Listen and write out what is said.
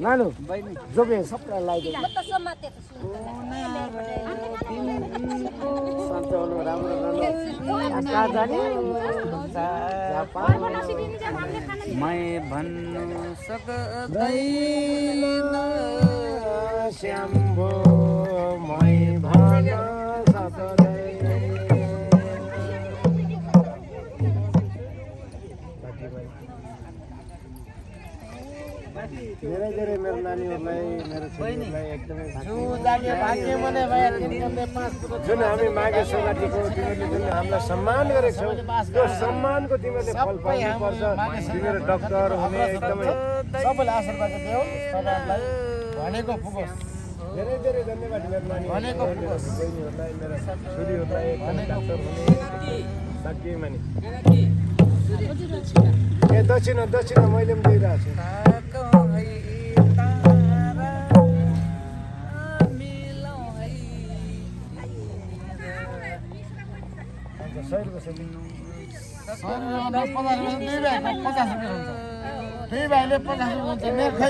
नानु जोबे सबलाई लगाइदियो सन्चौलो राम्रो कहाँ जाने मै भन्नु सक्दैन श्याम्भो मै भन्न सक्दैन धेरै धेरै मेरो नानीहरूलाई मेरो छोरीहरूलाई एकदमै जुन हामी माघे सङ्क्रान्तिको तिमीहरूले जुन हामीलाई सम्मान गरेको छौ त्यो सम्मानको तिमीहरूले फल पाउनुपर्छ। तिमीहरू डक्टर हुने एकदमै सबैलाई आशीर्वाद दियौ। तपाईँहरूलाई भनेको पुगोस्। धेरै धेरै धन्यवाद मेरो नानी भनेको पुगोस्। बहिनीहरूलाई मेरो छोरीहरूलाई एकदमै डक्टर हुने सकिए माने ए दक्षिणा दक्षिणा मैले पनि दिइरहेको छु। दुई भाइले 50 रुपियाँ हुन्छ।